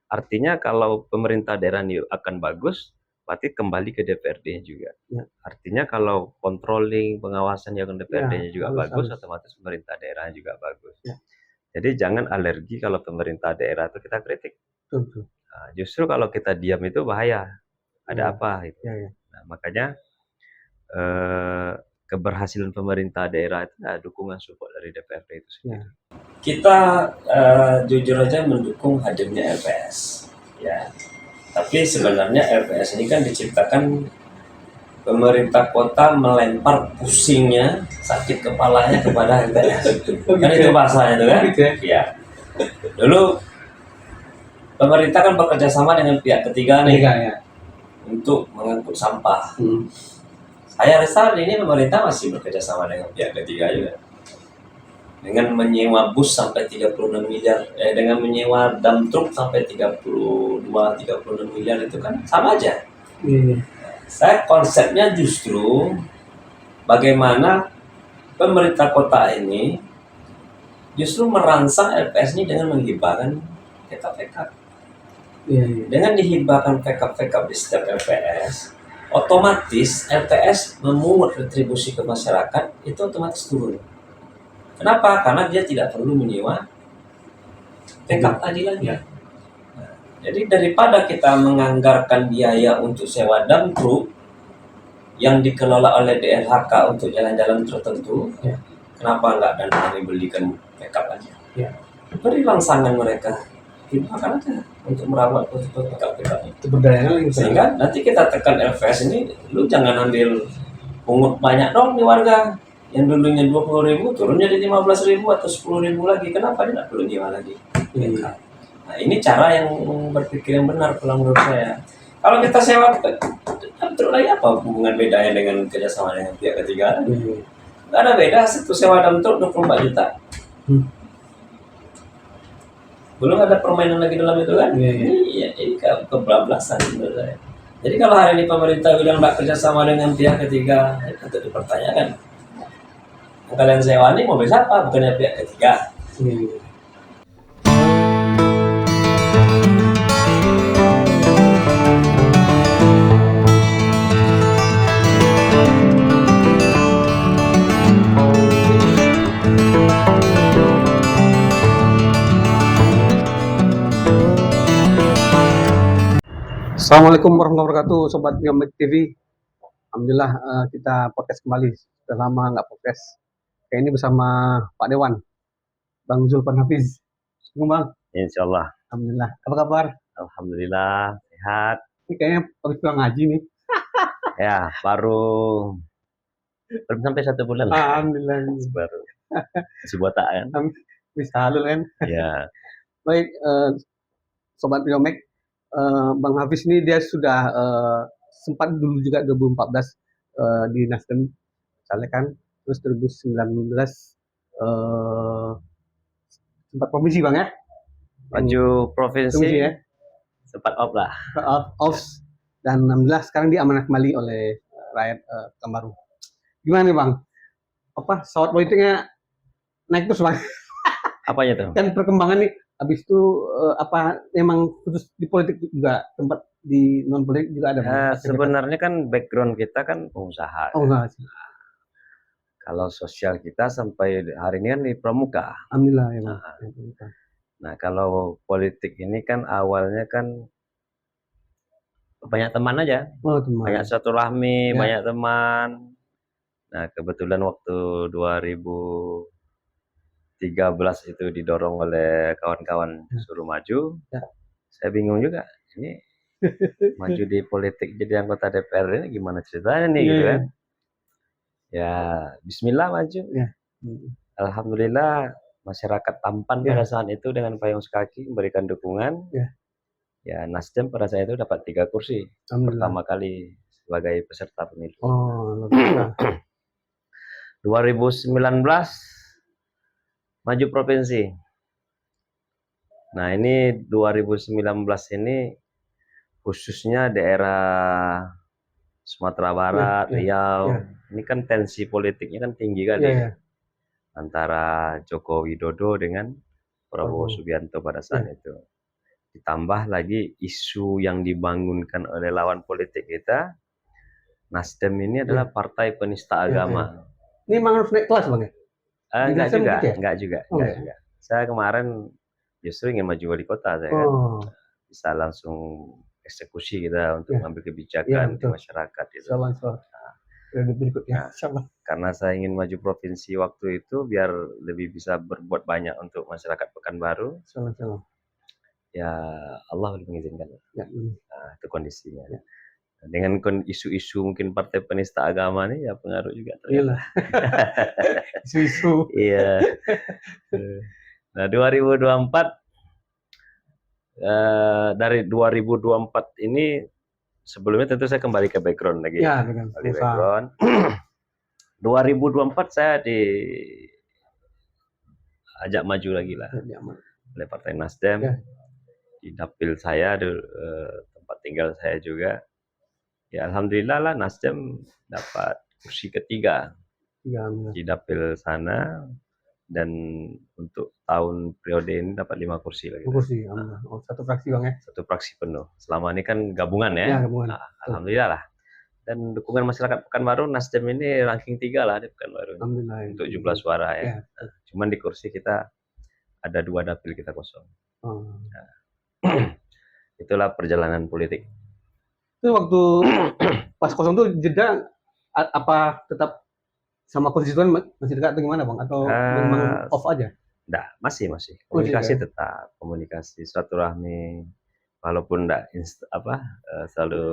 Artinya kalau pemerintah daerah ini akan bagus, berarti kembali ke DPRD juga. Ya. Artinya kalau controlling, pengawasan yang Ya, DPRD-nya juga bagus, harus. otomatis pemerintah daerah juga bagus. Ya. Jadi jangan alergi kalau pemerintah daerah itu kita kritik. Betul. Nah, justru kalau kita diam itu bahaya. Ada Ya. apa? Gitu. Ya, ya. Nah, makanya keberhasilan pemerintah daerah itu dukungan support dari DPRD itu Ya. sendiri. Kita jujur aja mendukung hadirnya LPS, ya. Tapi sebenarnya LPS ini kan diciptakan pemerintah kota melempar pusingnya, sakit kepalanya kepada LPS. Kan itu bahasanya itu kan? Ya. Dulu pemerintah kan bekerja sama dengan pihak ketiga nih Ya. untuk mengangkut sampah. Saya rasa ini pemerintah masih bekerja sama dengan pihak ketiga juga. Dengan menyewa bus sampai 36 miliar, dengan menyewa dump truck sampai 36 miliar itu kan sama aja. Saya konsepnya justru bagaimana pemerintah kota ini justru merangsang LPS ini dengan menghibahkan PK-PK. Dengan dihibahkan PK-PK di setiap LPS, otomatis LPS memungut retribusi ke masyarakat itu otomatis turun. Kenapa? Karena dia tidak perlu menyewa backup tadi lagi. Nah, jadi daripada kita menganggarkan biaya untuk sewa dump truck yang dikelola oleh DLHK untuk jalan-jalan tertentu, kenapa enggak dan kami belikan backup aja? Beri langsangan mereka, hibahkan aja untuk merawat backup itu. Sehingga nanti kita tekan LPS ini, lu jangan ambil pungut banyak dong di warga. Yang dulunya 20.000 turun jadi 15.000 atau 10.000 lagi. Kenapa dia tidak perlu nyewa lagi? Nah, ini cara yang berpikir yang benar kalau menurut saya. Kalau kita sewa, terus lagi apa hubungan bedanya dengan kerjasama dengan pihak ketiga? Nggak ada beda, satu sewa dump truck 24 juta. Belum ada permainan lagi dalam itu kan? Ini kebablasan menurut saya. Jadi kalau hari ini pemerintah bilang nggak kerjasama dengan pihak ketiga, itu dipertanyakan. Kalian sewa ini mobil siapa? Bukannya pihak ketiga. Assalamualaikum warahmatullahi wabarakatuh, Sobat Biomek TV. Alhamdulillah kita podcast kembali. Sudah lama nggak podcast. Kayak ini bersama Pak Dewan, Bang Zulfan Hafiz. Bang. Insya Allah. Alhamdulillah. Apa kabar? Alhamdulillah sehat. Ini kayaknya habis pulang ngaji nih. Ya, baru sampai 1 bulan. Alhamdulillah. Baru. Sebuah ta'an. Bisa halul kan? Ya. Baik, Sobat Biomek, Bang Hafiz ini dia sudah sempat dulu juga 2014 di Nasdem, misalnya kan, terus 2019 sempat provinsi Bang ya? Maju provinsi ya? Sempat off lah. Off, dan alhamdulillah sekarang dia amanah kembali oleh rakyat Pekanbaru. Gimana nih Bang? Apa sawat politiknya naik terus Bang? Apanya tuh? Kan perkembangan nih, habis itu apa memang khusus di politik juga, tempat di non politik juga ada? Sebenarnya kan background kita kan pengusaha. Oh enggak sih. Kalau sosial kita sampai hari ini kan di pramuka. Alhamdulillah ya Bang. Nah kalau politik ini kan awalnya kan banyak teman aja. Banyak silaturahmi, banyak teman. Nah kebetulan waktu 2013 itu didorong oleh kawan-kawan suruh maju. Saya bingung juga, ini maju di politik jadi anggota DPR ini gimana ceritanya nih gitu kan. Ya bismillah maju. Alhamdulillah masyarakat tampan pada saat itu dengan payung sekaki memberikan dukungan. Ya Nasdem pada saat itu dapat 3 kursi pertama kali sebagai peserta pemilu. 2019 maju provinsi. Nah ini 2019 ini khususnya daerah Sumatera Barat, Riau, ini kan tensi politiknya kan tinggi kali antara Joko Widodo dengan Prabowo Subianto pada saat itu. Ditambah lagi isu yang dibangunkan oleh lawan politik kita, Nasdem ini adalah partai penista Iya, agama. Ini memang harus naik kelas, Bang, ya? Di Enggak Nasdem juga, gitu ya? enggak juga, Oh, enggak enggak? juga. Saya kemarin justru ingin maju wali kota saya kan. Oh, Bisa langsung eksekusi kita untuk Iya. mengambil Iya, kebijakan di betul. masyarakat itu. Insyaallah, periode berikutnya, Nah, insyaallah. karena saya ingin maju provinsi waktu itu biar lebih bisa berbuat banyak untuk masyarakat Pekanbaru, Insyaallah, insyaallah. ya Allah lebih mengizinkan. Ya, Nah, itu kondisinya. Ya. Dengan isu-isu mungkin partai penista agama nih ya pengaruh juga ternyata. iyalah. Isu-isu. Iya. Nah, 2024 dari 2024 ini sebelumnya tentu saya kembali ke background lagi. Ya, dengan Kembali usaha. background. 2024 saya diajak maju lagi lah Ya, oleh Partai Nasdem. Ya. Di dapil saya, tempat tinggal saya juga. Ya alhamdulillah lah Nasdem dapat kursi ketiga Ya, di dapil sana, dan untuk tahun periode ini dapat 5 kursi lagi. kursi, alhamdulillah. Oh, satu fraksi, Bang, ya? Satu fraksi penuh. Selama ini kan gabungan ya. Ya, gabungan. Nah, alhamdulillah lah. Dan dukungan masyarakat Pekanbaru, Nasdem ini ranking 3 lah di Pekanbaru. Alhamdulillah. Untuk jumlah suara ya. Ya. Nah, cuman di kursi kita ada 2 dapil kita kosong. Oh. Itulah perjalanan politik. Itu waktu pas kosong tuh jeda apa tetap sama konstituen masih dekat atau gimana, Bang? Atau memang off aja? Enggak, masih komunikasi ya? tetap, komunikasi silaturahmi, walaupun enggak selalu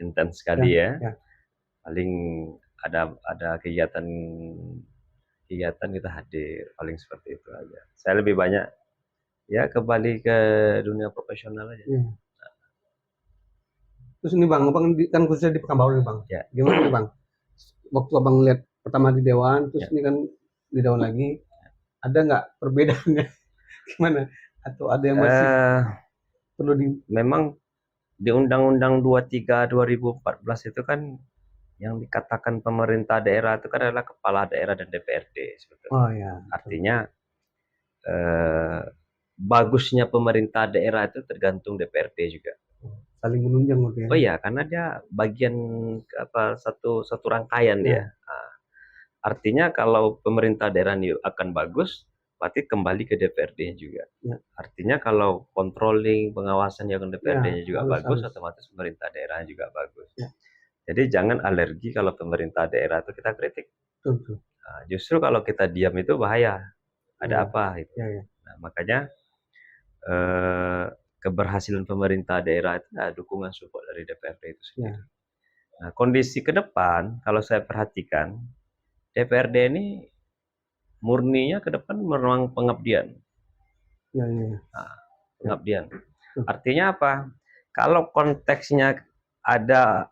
intens sekali ya. Paling ada kegiatan kita hadir, paling seperti itu aja. Saya lebih banyak ya kembali ke dunia profesional aja. Terus ini, Bang, kan khususnya di Pekanbaru nih, Bang. Ya. Gimana nih, Bang? Waktu Abang lihat pertama di Dewan, terus ini kan di Dewan lagi, ada nggak perbedaannya? Gimana? Atau ada yang masih perlu memang di Undang-Undang 23 2014 itu kan yang dikatakan pemerintah daerah itu kan adalah kepala daerah dan DPRD sebetulnya. Oh ya. Artinya bagusnya pemerintah daerah itu tergantung DPRD juga. Saling menunjang gitu ya. Oh iya, karena dia bagian satu rangkaian dia. Nah, artinya kalau pemerintah daerah ini akan bagus, berarti kembali ke DPRD juga. Artinya kalau controlling, pengawasan yang DPRD-nya juga bagus, otomatis pemerintah daerah juga bagus. Jadi jangan alergi kalau pemerintah daerah itu kita kritik. Nah, justru kalau kita diam itu bahaya. Ada apa? Gitu. Nah, makanya keberhasilan pemerintah daerah itu dukungan support dari DPRD itu sendiri. Nah, kondisi ke depan kalau saya perhatikan, DPRD ini murninya ke depan memang pengabdian. Nah, pengabdian. Artinya apa? Kalau konteksnya ada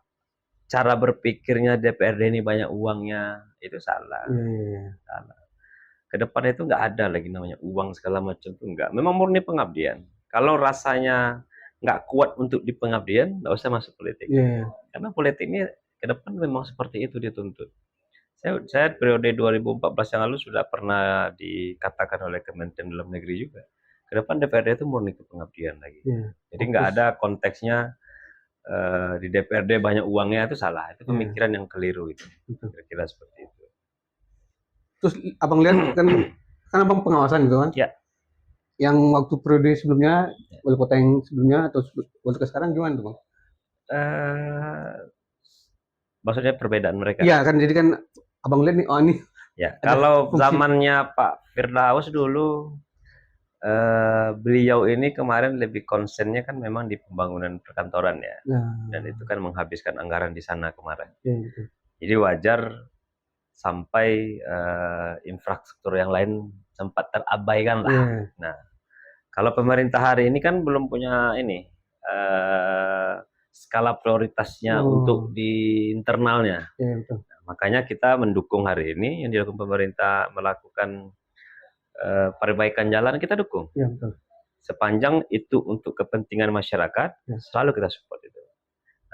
cara berpikirnya DPRD ini banyak uangnya, itu salah. Salah. Ke depan itu nggak ada lagi namanya uang segala macam itu enggak. Memang murni pengabdian. Kalau rasanya nggak kuat untuk di pengabdian, nggak usah masuk politik. Karena politik ini ke depan memang seperti itu dituntut. Saya periode 2014 yang lalu sudah pernah dikatakan oleh Kementerian Dalam Negeri juga. Ke depan DPRD itu murni ke pengabdian lagi. Jadi nggak ada konteksnya di DPRD banyak uangnya, itu salah. Itu pemikiran yang keliru itu. Kira-kira seperti itu. Terus Abang lihat kan Abang pengawasan gitu kan? Yang waktu periode sebelumnya, wali kota yang sebelumnya atau wali kota sekarang gimana tuh, Bang? Maksudnya perbedaan mereka? Iya kan, jadi kan Abang lihat nih, oh ini. Ya, kalau zamannya Pak Firdaus dulu, beliau ini kemarin lebih konsennya kan memang di pembangunan perkantoran ya. Dan itu kan menghabiskan anggaran di sana kemarin. Jadi wajar sampai infrastruktur yang lain sempat terabaikan lah. Nah, kalau pemerintah hari ini kan belum punya ini skala prioritasnya untuk di internalnya. Nah, makanya kita mendukung hari ini yang dilakukan pemerintah melakukan perbaikan jalan, kita dukung. Sepanjang itu untuk kepentingan masyarakat, selalu kita support itu.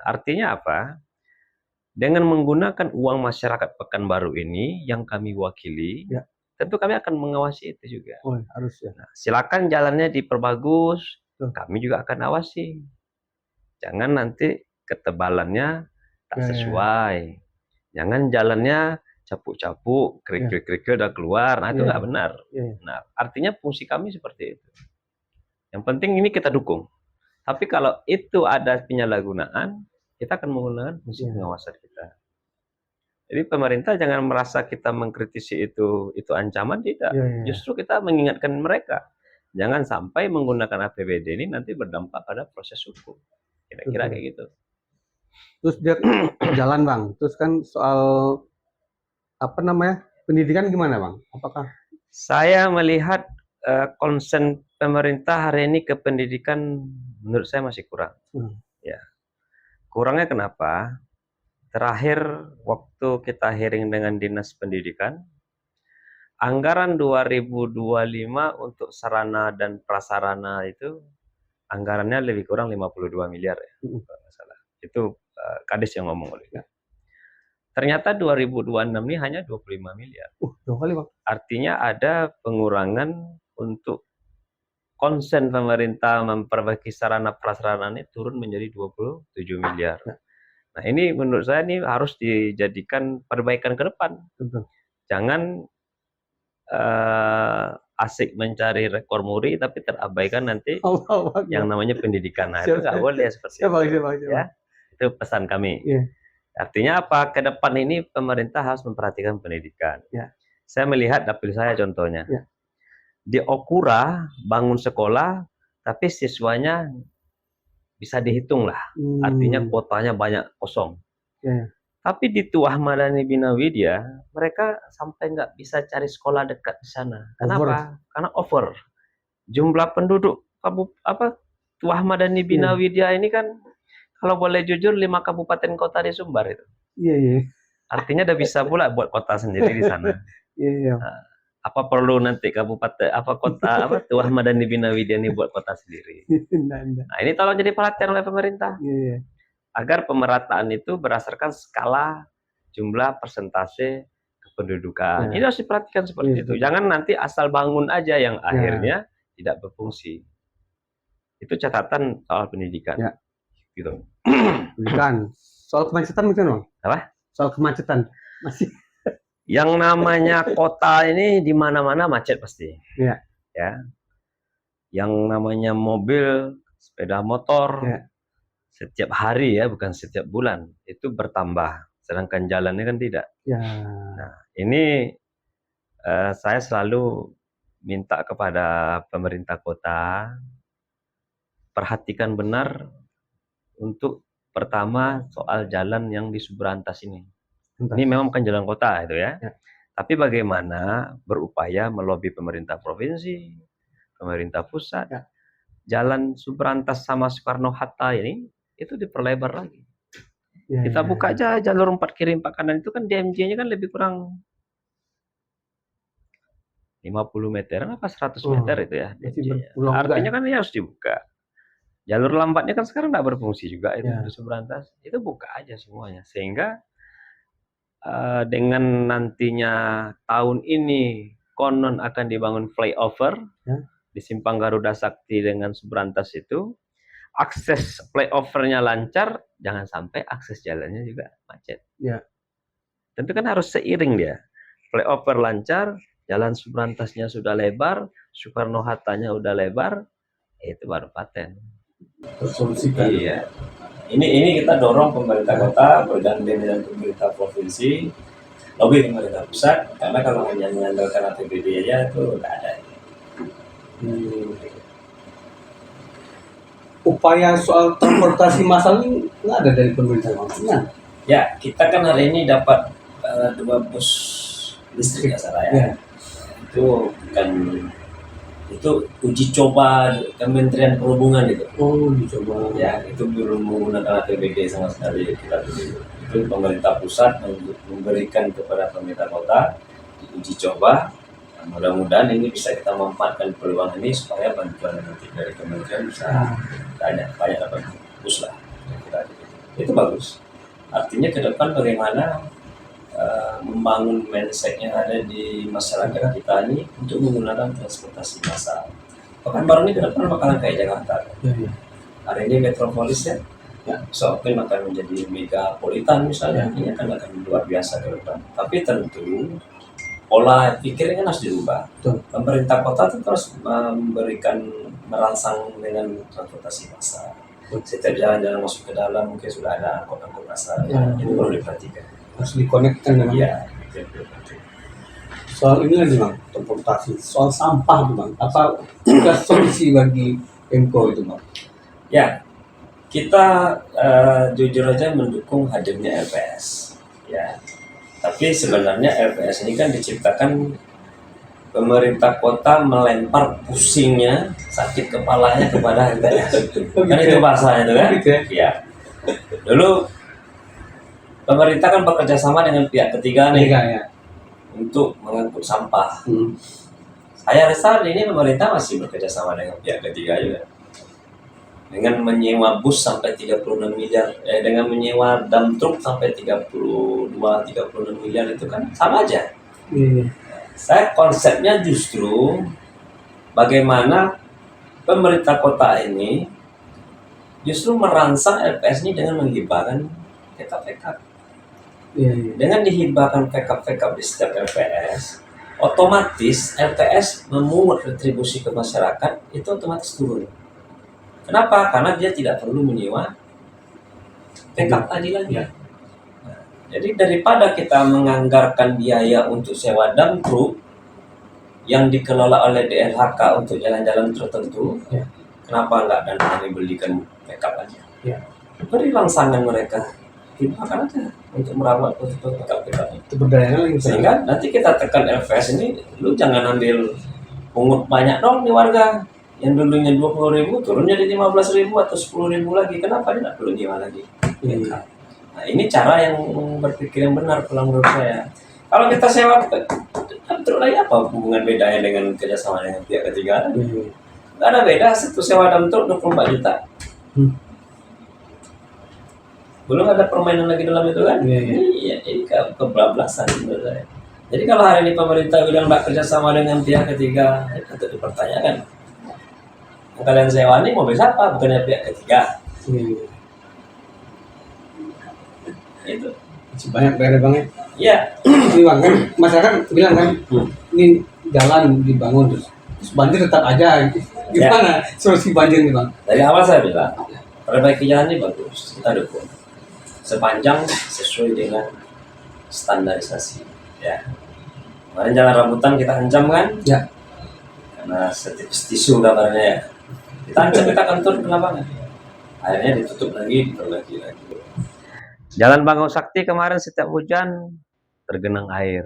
Artinya apa? Dengan menggunakan uang masyarakat Pekanbaru ini yang kami wakili, tentu kami akan mengawasi itu juga. Harus ya. Nah, silakan jalannya diperbagus, kami juga akan awasi. Jangan nanti ketebalannya tak sesuai. Jangan jalannya capuk-capuk, kerikil-kerikil udah keluar. Nah, itu nggak benar. Nah, artinya fungsi kami seperti itu. Yang penting ini kita dukung. Tapi kalau itu ada penyalahgunaan, kita akan menggunakan fungsi pengawasan kita. Jadi pemerintah jangan merasa kita mengkritisi itu ancaman, tidak. Justru kita mengingatkan mereka. Jangan sampai menggunakan APBD ini nanti berdampak pada proses hukum. Kira-kira kayak gitu. Terus dia jalan Bang. Terus kan soal pendidikan gimana Bang? Apakah saya melihat konsen pemerintah hari ini ke pendidikan menurut saya masih kurang. Ya. Kurangnya kenapa? Terakhir waktu kita hearing dengan Dinas Pendidikan, anggaran 2025 untuk sarana dan prasarana itu anggarannya lebih kurang 52 miliar ya. Kalau salah. Itu Kadis yang ngomong oleh. Ternyata 2026 ini hanya 25 miliar. 2 kali Bang. Artinya ada pengurangan untuk konsen pemerintah memperbaiki sarana prasarana ini turun menjadi 27 miliar. Nah, ini menurut saya ini harus dijadikan perbaikan ke depan. Jangan asik mencari rekor muri tapi terabaikan nanti yang namanya pendidikan. Nah, itu nggak boleh seperti itu. Ya. Itu pesan kami. Artinya apa? Ke depan ini pemerintah harus memperhatikan pendidikan. Saya melihat dapil saya contohnya. Di Okura bangun sekolah, tapi siswanya bisa dihitung lah. Artinya kuotanya banyak kosong. Tapi di Tuah Madani Bina Widya, mereka sampai nggak bisa cari sekolah dekat di sana. Kenapa? Karena over. Jumlah penduduk Tuah Madani Bina Widya ini kan, kalau boleh jujur 5 kabupaten kota di Sumbar itu. Artinya udah bisa pula buat kota sendiri di sana. Nah, apa perlu nanti kabupaten kota Tuah Madani Bina Widya ini buat kota sendiri? Nah, ini tolong jadi perhatian oleh pemerintah. Agar pemerataan itu berdasarkan skala jumlah persentase kependudukan. Ini harus diperhatikan seperti itu. Jangan nanti asal bangun aja yang akhirnya tidak berfungsi. Itu catatan soal pendidikan. Gitu. Pendidikan. Soal kemacetan mungkin Bang? Apa? Soal kemacetan. Masih. Yang namanya kota ini di mana-mana macet pasti. Ya. Yang namanya mobil, sepeda motor, setiap hari ya, bukan setiap bulan, itu bertambah. Sedangkan jalannya kan tidak. Nah, ini saya selalu minta kepada pemerintah kota, perhatikan benar untuk pertama soal jalan yang di Subrantas ini. Ini memang bukan jalan kota itu ya. Tapi bagaimana berupaya melobi pemerintah provinsi, pemerintah pusat, jalan Subrantas sama Soekarno-Hatta ini itu diperlebar lagi. Kita buka aja jalur 4 kiri 4 kanan itu kan DMJ-nya kan lebih kurang 50 meter apa 100 meter itu ya. Artinya kan ini harus dibuka. Jalur lambatnya kan sekarang nggak berfungsi juga itu di Subrantas. Itu buka aja semuanya sehingga dengan nantinya tahun ini konon akan dibangun flyover di Simpang Garuda Sakti dengan Subrantas itu, akses flyovernya lancar, jangan sampai akses jalannya juga macet. Tentu kan harus seiring dia. Flyover lancar, jalan Subrantasnya sudah lebar, Soekarno-Hattanya udah lebar, itu baru paten. Tersolusikan. Iya. Ini kita dorong pemerintah kota bergandeng dengan pemerintah provinsi, lobby pemerintah pusat, karena kalau hanya mengandalkan APBD aja itu nggak ada. Upaya soal transportasi massal ini nggak ada dari pemerintah maksudnya. Ya, kita kan hari ini dapat 2 bus listrik nggak salah ya. Itu uji coba Kementerian Perhubungan itu. Uji coba. Ya, itu belum menggunakan APBD sama sekali kita itu pemerintah pusat memberikan kepada pemerintah kota uji coba. Nah, mudah-mudahan ini bisa kita manfaatkan peluang ini supaya bantuan nanti dari kementerian bisa banyak dapat bus lah. Itu bagus. Artinya ke depan bagaimana membangun mindset yang ada di masyarakat kita ini untuk menggunakan transportasi massal. Pekanbaru ini ke depan bakalan kayak Jakarta. Ya, ya. Hari ini metropolis ya, so mungkin akan menjadi megapolitan misalnya, ini akan luar biasa ke depan. Tapi tentu pola pikirnya kan harus dirubah. Betul. Pemerintah kota itu terus merangsang dengan transportasi massal. Setiap jalan-jalan masuk ke dalam mungkin sudah ada angkot-angkot massal. Ya. Ini perlu diperhatikan. Harus dikonekkan dengan soal ini lagi bang, transportasi, soal sampah tuh bang, apa juga solusi bagi Pemko itu bang? Ya, kita jujur aja mendukung hadirnya LPS. Ya, tapi sebenarnya LPS ini kan diciptakan pemerintah kota melempar pusingnya, sakit kepalanya kepada LPS. Kan itu bahasanya itu kan? Ya. Dulu pemerintah kan bekerja sama dengan pihak ketiga nih Ya. untuk mengangkut sampah. Saya rasa ini pemerintah masih bekerja sama dengan pihak ketiga juga. Dengan menyewa bus sampai 36 miliar, dengan menyewa dump truck sampai 36 miliar itu kan sama aja. Saya konsepnya justru bagaimana pemerintah kota ini justru merangsang LPS ini dengan menghibahkan pickup. Dengan dihibahkan pickup di setiap LPS, otomatis LPS memungut retribusi ke masyarakat itu otomatis turun. Kenapa? Karena dia tidak perlu menyewa pickup tadi lagi. Nah, jadi daripada kita menganggarkan biaya untuk sewa dump truck yang dikelola oleh DLHK untuk jalan-jalan tertentu, kenapa nggak dan belikan pickup aja? Beri rangsangan mereka, hibahkan aja untuk merawat pickup Itu berdaya lagi. Sehingga nanti kita tekan LPS ini, lu jangan ambil pungut banyak dong di warga. Yang dulunya 20.000 turun jadi 15.000 atau 10.000 lagi. Kenapa dia nggak perlu nyewa lagi? Nah, ini cara yang berpikir yang benar kalau menurut saya. Kalau kita sewa, terus lagi apa hubungan bedanya dengan kerjasama dengan pihak ketiga? Nggak ada beda, satu sewa dump truck 24 juta. Belum ada permainan lagi dalam itu kan? Iya, ini kebablasan menurut saya. Jadi kalau hari ini pemerintah bilang nggak kerjasama dengan pihak ketiga, itu patut dipertanyakan. Kalian sewa ini mobil siapa? Bukannya pihak ketiga. Itu. Banyak daerah banget. Iya. Ini bang kan masyarakat bilang kan, ini jalan dibangun terus banjir tetap aja. Gimana solusi banjir nih bang? Dari awal saya bilang, perbaiki jalan ini bagus, kita dukung. Sepanjang sesuai dengan standarisasi. Ya. Kemarin jalan rambutan kita ancam kan? Ya. Karena setipis tisu kabarnya ya. Kita ancam, kita kantor ke lapangan. Akhirnya ditutup lagi, diperbaiki lagi. Jalan Bangau Sakti kemarin setiap hujan tergenang air.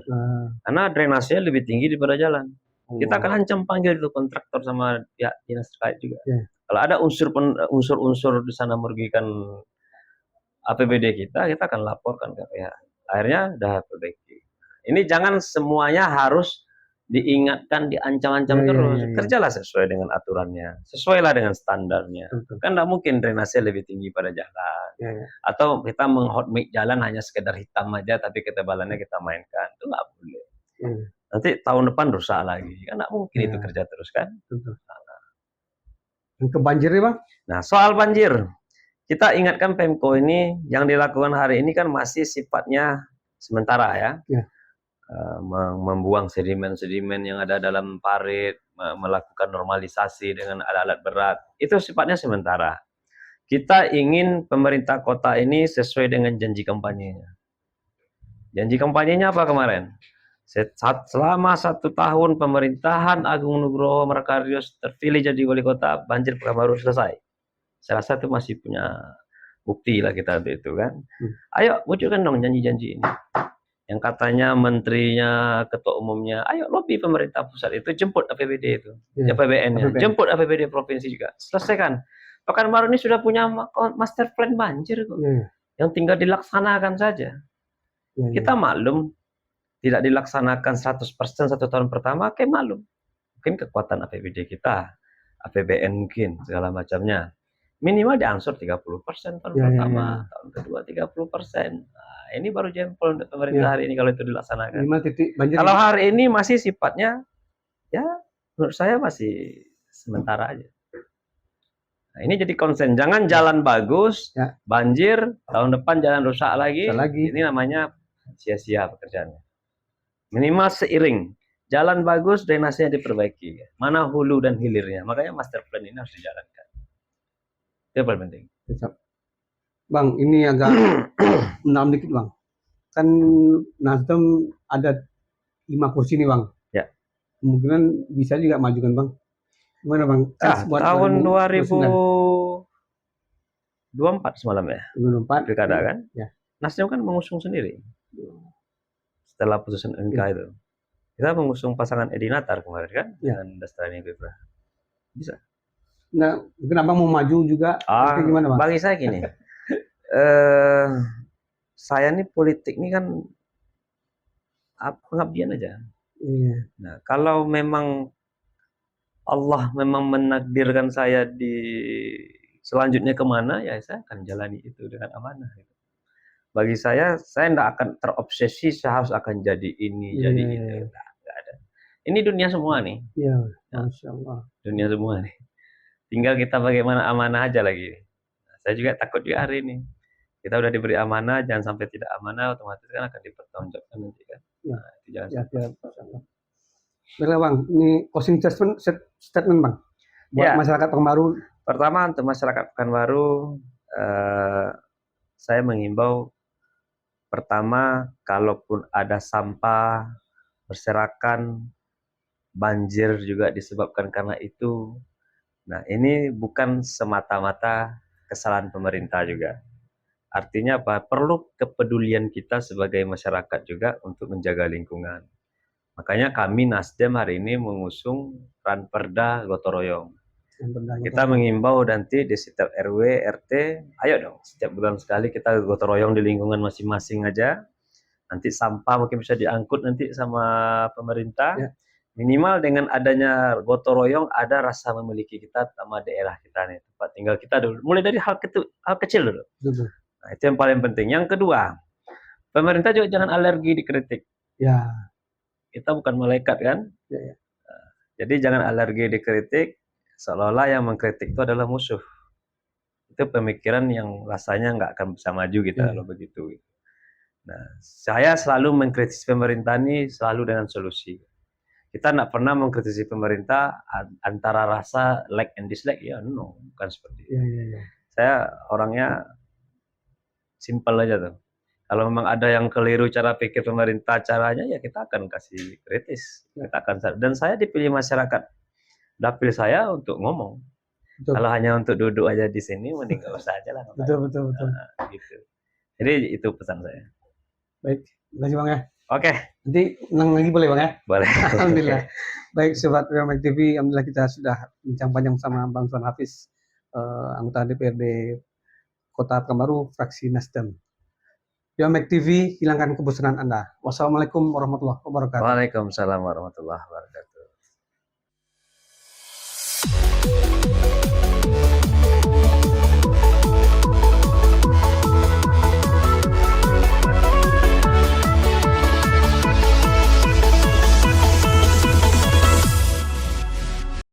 Karena drainasenya lebih tinggi daripada jalan. Kita akan ancam panggil itu kontraktor sama pihak dinas terkait juga. Kalau ada unsur-unsur di sana merugikan APBD kita akan laporkan ke pihak. Akhirnya udah perbaiki. Ini jangan semuanya harus diingatkan, diancam-ancam terus. Kerjalah sesuai dengan aturannya, sesuailah dengan standarnya. Kan nggak mungkin drainase lebih tinggi pada jalan. Atau kita menghotmake jalan hanya sekedar hitam aja, tapi ketebalannya kita mainkan. Itu nggak boleh. Nanti tahun depan rusak lagi. Kan nggak mungkin itu kerja terus kan. Ke banjir nih bang? Nah soal banjir, kita ingatkan Pemko ini yang dilakukan hari ini kan masih sifatnya sementara ya. Membuang sedimen-sedimen yang ada dalam parit, melakukan normalisasi dengan alat-alat berat, itu sifatnya sementara. Kita ingin pemerintah kota ini sesuai dengan janji kampanyenya. Janji kampanyenya apa kemarin? Selama 1 tahun pemerintahan Agung Nugroho Markarios terpilih jadi wali kota, banjir Pekanbaru selesai. Saya rasa itu masih punya bukti lah kita itu kan. Ayo wujudkan dong janji-janji ini. Yang katanya menterinya, ketua umumnya, ayo lobby pemerintah pusat itu jemput APBD itu, APBN-nya, jemput APBD provinsi juga, selesaikan. Pekanbaru ini sudah punya master plan banjir kok, yang tinggal dilaksanakan saja. Kita maklum tidak dilaksanakan 100% 1 tahun pertama, kayak maklum. Mungkin kekuatan APBD kita, APBN mungkin segala macamnya. Minimal diangsur 30% tahun pertama, tahun kedua 30%. Nah, ini baru jempol untuk pemerintah hari ini kalau itu dilaksanakan. Kalau hari ini masih sifatnya, ya menurut saya masih sementara aja. Nah, ini jadi konsen. Jangan jalan bagus, Ya. banjir, tahun depan jalan rusak lagi. Rusak lagi. Ini namanya sia-sia pekerjaannya. Minimal seiring. Jalan bagus, drainasenya diperbaiki. Mana hulu dan hilirnya. Makanya master plan ini harus dijalankan. Itu yang paling penting. Bang, ini agak mendalam dikit bang. Kan Nasdem ada 5 kursi nih bang. Ya. Kemungkinan bisa juga maju kan bang. Gimana bang? Tahun 2024 semalam ya. 2024. Pilkada kan? Ya. Nasdem kan mengusung sendiri. Setelah putusan MK itu. Kita mengusung pasangan Edi Natar kemarin kan? Dengan Dastani Bebra. Bisa. Nah, kenapa mau maju juga? Gimana bang? Bagi saya gini. Saya nih politik ini kan pengabdian aja. Iya. Nah, kalau memang Allah memang menakdirkan saya di selanjutnya kemana, ya saya akan jalani itu dengan amanah. Bagi saya tidak akan terobsesi saya harus akan jadi ini, jadi itu. Nggak ada. Ini dunia semua nih. Iya, Masya Allah. Dunia semua nih. Tinggal kita bagaimana amanah aja lagi. Nah, saya juga takut juga hari ini. Kita udah diberi amanah, jangan sampai tidak amanah, otomatis kan akan dipertanggungjawabkan nanti kan. Ya. Nah, itu jangan sampai. Baiklah bang, ini closing statement bang buat masyarakat Pekanbaru. Pertama untuk masyarakat Pekanbaru, saya mengimbau pertama, kalaupun ada sampah berserakan, banjir juga disebabkan karena itu. Nah, ini bukan semata-mata kesalahan pemerintah juga. Artinya apa? Perlu kepedulian kita sebagai masyarakat juga untuk menjaga lingkungan. Makanya kami Nasdem hari ini mengusung Ranperda Gotong Royong. Kita mengimbau nanti di setiap RW, RT, ayo dong setiap bulan sekali kita gotong royong di lingkungan masing-masing aja. Nanti sampah mungkin bisa diangkut nanti sama pemerintah. Ya. Minimal dengan adanya gotong royong ada rasa memiliki kita sama daerah kita nih, tempat tinggal kita dulu. Mulai dari hal kecil dulu. Nah, itu yang paling penting. Yang kedua, pemerintah juga jangan alergi dikritik. Ya. Kita bukan malaikat kan? Ya. Nah, jadi jangan alergi dikritik. Seolah-olah yang mengkritik itu adalah musuh. Itu pemikiran yang rasanya nggak akan bisa maju kita kalau begitu. Nah, saya selalu mengkritisi pemerintah ini selalu dengan solusi. Kita nggak pernah mengkritisi pemerintah antara rasa like and dislike, ya no, bukan seperti itu. Saya orangnya simple aja tuh. Kalau memang ada yang keliru cara pikir pemerintah caranya, ya kita akan kasih kritis. Kita akan, dan saya dipilih masyarakat dapil saya untuk ngomong. Betul. Kalau hanya untuk duduk aja di sini, mending nggak usah aja lah. Betul. Nah, gitu. Jadi itu pesan saya. Baik, terima kasih bang ya. Oke. Nanti ulang lagi boleh bang ya? Boleh. Alhamdulillah. Baik, sobat Biomek TV, alhamdulillah kita sudah bincang panjang sama Bang Suan Hafiz, anggota DPRD Kota Pekanbaru, fraksi Nasdem. Biomek TV, hilangkan kebosanan Anda. Wassalamualaikum warahmatullahi wabarakatuh. Waalaikumsalam warahmatullahi wabarakatuh.